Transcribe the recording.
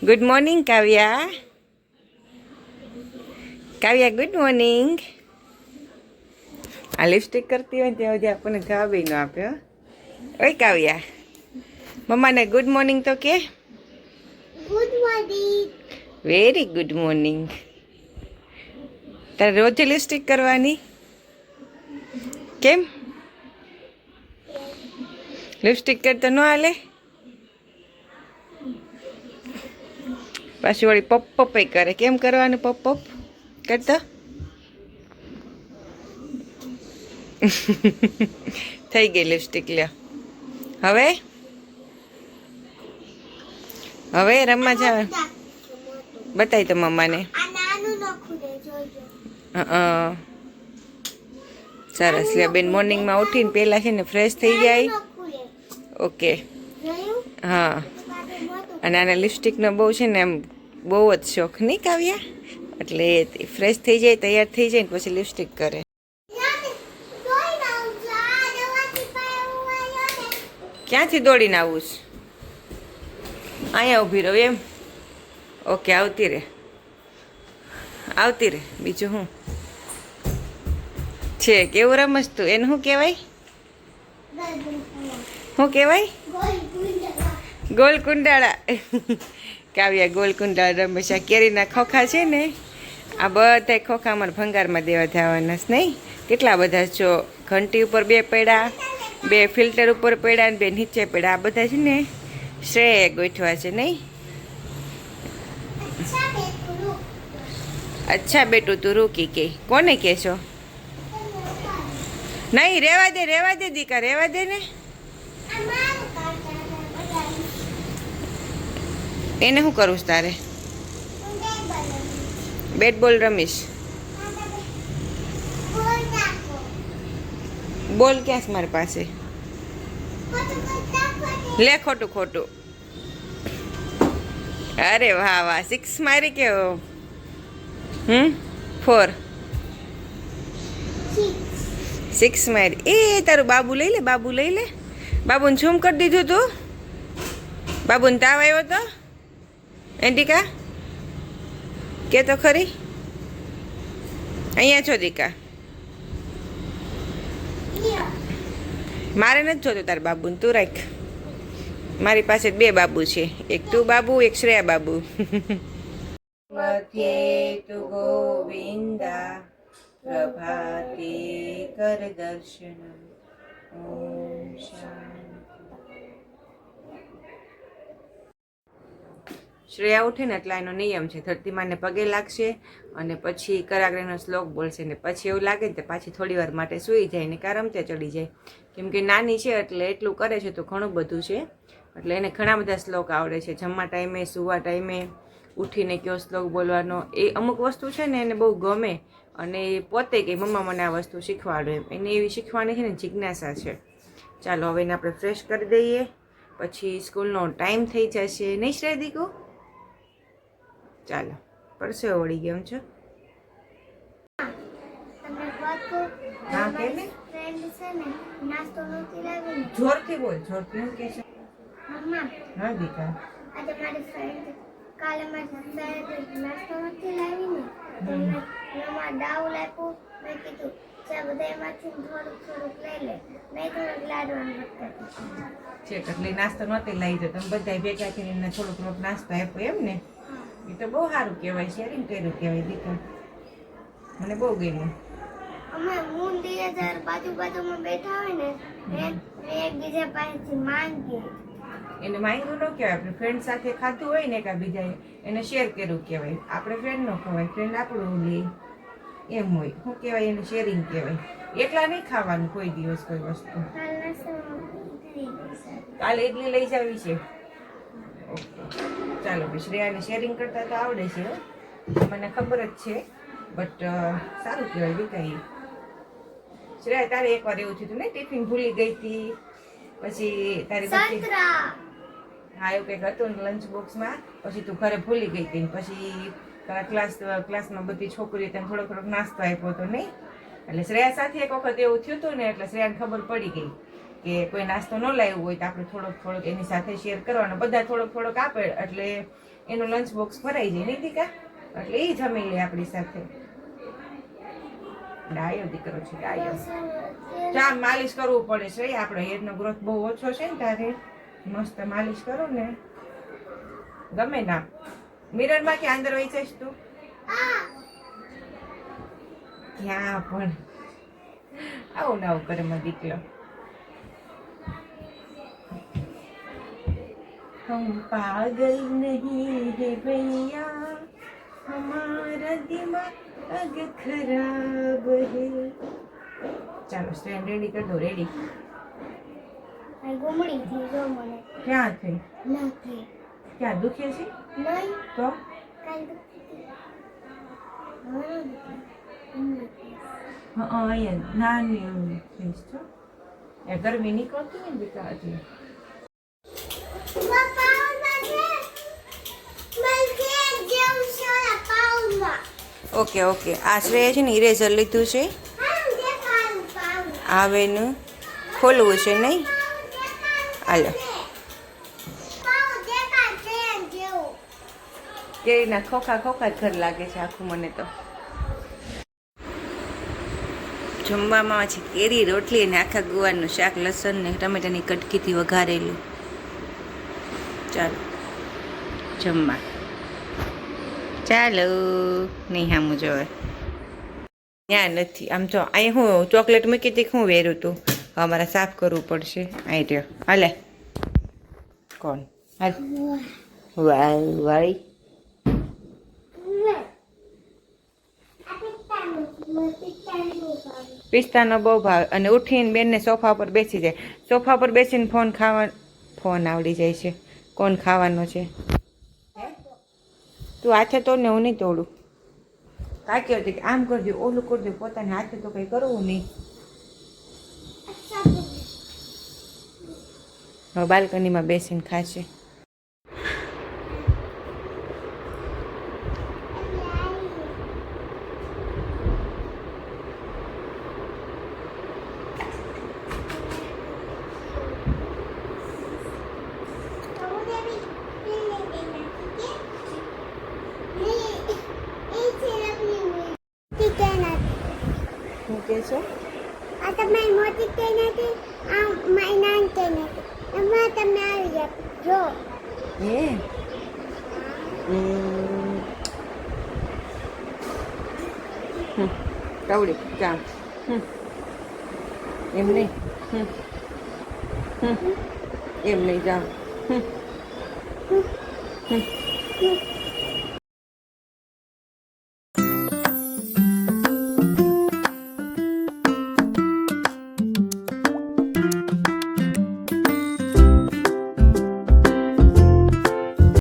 Good morning કાવ્યા. કાવ્યા good morning. આ lipstick કરતી હોય ત્યાં સુધી આપણને જવાબ ન આપ્યો. ઓય કાવ્યા, મમ્માને ગુડ મોર્નિંગ તો કે. Good morning. Very good morning. તારે રોજ લિપસ્ટિક કરવાની કેમ? લિપસ્ટિક કરતો ન હાલે? પાછી વળી પપ પપ કરે. કેમ કરવાનું પપ પપ કરતો? થઈ ગઈ લિપસ્ટિક. લ્યો હવે હવે રમવા જાવ. બતાવી તો મમ્માને. આ નાનું નખું દે જોજો. સરસ. લ્યો બેન, મોર્નિંગમાં ઉઠીને પહેલાં છે ને ફ્રેશ થઈ જાય. ઓકે. જોયું? હા. અને આના લિપસ્ટિકનો બહુ છે ને એમ બહુ જ શોખ નહીં કાવ્યા, એટલે ફ્રેશ થઈ જાય, તૈયાર થઈ જાય ને પછી લિપસ્ટિક કરે. ક્યાંથી દોડીને આવું છે? અહીંયા ઊભી રહો એમ? ઓકે, આવતી રે આવતી રે. બીજું શું છે? કેવું રમસ તું? એને શું કહેવાય? શું કહેવાય? ગોલ કુંડાળા. કાવ્યા ગોલ કુંડાળા રમે છે. કેરીના ખોખા છે ને, આ બધા ખોખા અમારે ભંગારમાં દેવા જવાના છે નહીં? કેટલા બધા છો. ઘંટી ઉપર 2 પડ્યા, 2 ફિલ્ટર ઉપર પડ્યા ને 2 નીચે પડ્યા. આ બધા છે ને શ્રેય ગોઠવા છે નહીં? અચ્છા બેટું તું રૂકી કે કોને કહેશો? નહીં, રેવા દે દીકા, રેવા દે ને. એને શું કરું તારે? બેટ બોલ રમીશ? બોલ ક્યાં છે મારી પાસે? લે ખોટું ખોટું. અરે વાહ વાહ, 6 મારી કે 4? 6 મારી. એ તારું બાબુ લઈ લે, બાબુ લઈ લે. બાબુને છૂમ કરી દીધું તું? બાબુને તાવ આવ્યો તો એન્ટિકા? કે તો ખરી. અહીંયા છો દીકા? મારે નથી જોતું તાર બાબુને, તું રાખ. મારી પાસે 2 બાબુ છે, એક તું બાબુ, એક શ્રેયા બાબુ. મધ્યે તુ ગોવિંદા પ્રભાતે કર દર્શન. ઓમ શાંતિ. શ્રેયા ઉઠે ને એટલે એનો નિયમ છે, ધરતીમાને પગે લાગશે અને પછી કરાગ્રહનો શ્લોક બોલશે ને પછી એવું લાગે ને તો પાછી થોડી વાર માટે સૂઈ જાય ને રમતે ચડી જાય. કેમ કે નાની છે એટલે એટલું કરે છે તો ઘણું બધું છે, એટલે એને ઘણા બધા શ્લોક આવડે છે. જમવા ટાઈમે, સૂવા ટાઈમે, ઉઠીને કયો શ્લોક બોલવાનો, એ અમુક વસ્તુ છે ને એને બહુ ગમે અને એ પોતે કે મમ્મા મને આ વસ્તુ શીખવાડો એમ. એને એવી શીખવાની છે ને જિજ્ઞાસા છે. ચાલો હવે એને આપણે ફ્રેશ કરી દઈએ, પછી સ્કૂલનો ટાઈમ થઈ જશે નહીં શ્રેય દીકુ? ચાલો, પરસેવો વળી ગયો છો. હા કે ને? જોરથી બોલ, જોરથી. શું કહે છે? હા દીકા. આજે મારી ફ્રેન્ડ કાલે મારી ફ્રેન્ડ નાસ્તો નથી લાવી ને, તો મેં દાવ લાવ્યું. મેં કીધું ચા બધા એમાંથી થોડુંક થોડુંક લઈ લે, નહીં થોડુંક લાડવાનું છે. એટલે નાસ્તો નહોતી લાવી તો તમે બધા ભેગા કરીને થોડુંક થોડુંક નાસ્તો આપ્યો એમ ને? એ તો બહુ સારું કહેવાય, શેરિંગ કર્યું કહેવાય દીકા. મને બહુ ગમ્યું. અમે મૂંડી બાજુમાં બેઠા હોય ને, એકબીજા પાસેથી માંગીએ. એને માંગ્યું ન કહેવાય. આપણે ફ્રેન્ડ સાથે ખાધું હોય ને બીજા એને શેર કર્યું કહેવાય. આપણે ફ્રેન્ડ ન ખવાય, ફ્રેન્ડ આપણું લે એમ હોય. શું કહેવાય? એને શેરિંગ કહેવાય. એકલા નહીં ખાવાનું કોઈ દિવસ કોઈ વસ્તુ. કાલે ઇડલી લઈ જાવી છે. ઓકે ચાલો. શ્રેયાને શેરિંગ કરતા તો આવડે છે, મને ખબર જ છે, બટ સારું કહેવાય દીકરા. શ્રેયા તારે એકવાર એવું થયું હતું ને, ટિફિન ભૂલી ગઈ હતી, પછી તારી હા એવું કંઈક હતું ને લંચ બોક્સમાં, પછી તું ઘરે ભૂલી ગઈ હતી, પછી તારા ક્લાસમાં બધી છોકરીઓ તને થોડોક થોડોક નાસ્તો આપ્યો હતો નહીં? એટલે શ્રેયા સાથે એક વખત એવું થયું હતું ને, એટલે શ્રેયાને ખબર પડી ગઈ કે કોઈ નાસ્તો ન લાવ્યો હોય તો આપણે થોડોક થોડોક એની સાથે શેર કરવાનો. બધા થોડોક થોડોક આપે એટલે એનું લંચ બોક્સ ભરાઈ જાય નહીં દીકા, એટલે એ જમી લે આપણી સાથે. ડાયો દીકરો છે ડાયો. ચા માલિશ કરવું પડે છે, આપણો હેરનો ગ્રોથ બહુ ઓછો છે ને તારે મસ્ત માલિશ કરો ને ગમે ના. મિરરમાં કે અંદર વહી જઈશ તું? ક્યાં પણ આવું ના આવું કરે મારો દીકરો. हम पागल नहीं है भैया, हमारा दिमाग खराब है. ચાલો સ્ટેન્ડ રેડી કરી દો. રેડી? ગુમડી થી જો મને ક્યાં થઈ? નથી ક્યાં દુખે છે? નહીં તો કાઈ દુખતી હા અહીંયા નાની થઈશ તો એ ગરમી નીકળતી ને દીકરા હજી. ઓકે ઓકે, આ શ્રેય છે ને ઇરેઝર લીધું છે, હવે એનું ખોલવું છે નહીં. હાલો કેરીના ખોખા ખોખા જ ઘર લાગે છે આખું મને તો. જમવામાં છે કેરી, રોટલી અને આખા ગુવારનું શાક, લસણ ને ટમેટાની કટકીથી વઘારેલું. ચાલો જમવા ચાલો. નહીં સામું જોવે ત્યાં નથી. આમ જો અહીં હું ચોકલેટ મૂકી હતી, શું વેરું તું? અમારે સાફ કરવું પડશે. અહીં રહ્યો. હાલે કોણ? હાલ વાળી પિસ્તાનો બહુ ભાવે. અને ઉઠીને બેનને સોફા પર બેસી જાય, સોફા પર બેસીને ફોન આવડી જાય છે કોણ ખાવાનો છે. તું હાથે તોડ ને હું નહીં તોડું. કાકી હતી કે આમ કરજો ઓલું કરજો, પોતાને હાથે તો કંઈ કરવું નહીં. હવે બાલ્કનીમાં બેસીને ખાશે. શું કહે છો? આ તમારી મોટી ટ્રેન હતી, આ મારી નાની ટ્રેન હતી, એમાં તમે આવી ગયા જો. હે કવડી કામ એમ નહીં, એમ નહીં જાઓ.